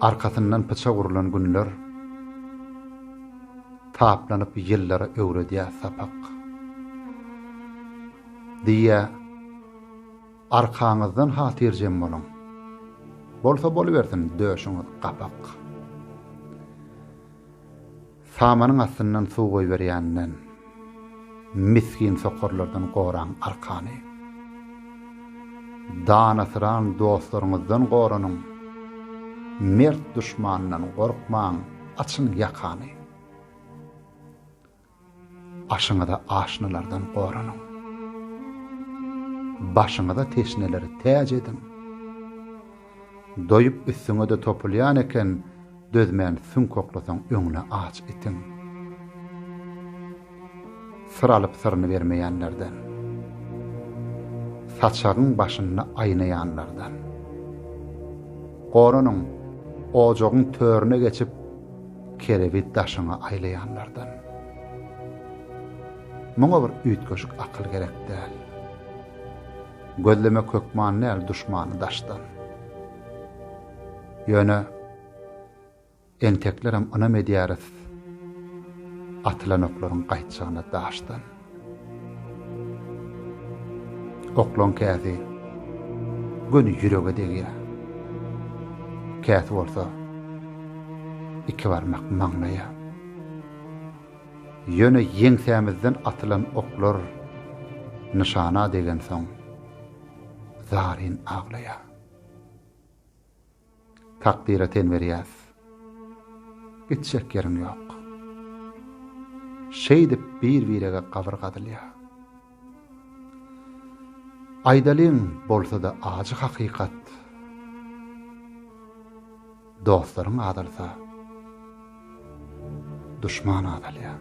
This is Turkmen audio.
arkasından pıça vurulan günler, taplanıp yıllara öwrediýä sapak. Diýe, arkaňyzdan hatirjem boluň. Bolsa bolubersin döşüňiz gapak. Samanyň astyndan suw goýberýänden, miskin sokorlardan goran arkany. Danasıran dostlarımızdan goranın, mert düşmanından gorkmaň, açın yakany. Aşıňa da aşnalardan goranın. Başyňa da teşneleri täj edin. Doyup üstüňe de topulýan eken, dözmän sün koklasaň öňüne aç etin. Sıralyp sırrını vermeýänlerden, saçagyň başyny aýnaýanlardan, goranyň ojagyň törüne geçip kerewit daşyňa aýlaýanlardan. Muňa bir üýtgeşik akyl gerek däl. Gözleme kökman näl düşmany daşdan. Ýöne enteklerim ana medýaris atylan oklaryň gaýtjagyna daşdan. Oklon käzi göni ýürege degýär. Käsi bolsa iki barmak maňlaýa. Ýöne ýeňsämizden atylan oklar nişana degen soň zarin aglaýa. Takdire ten berýäs. Gitjek ýeriň ýok. Şeýdip bir-birege gabyrgadylýar. Aýdalyň bolsa da ajy hakykat. Dostlaryň adalsa, düşman adalýar.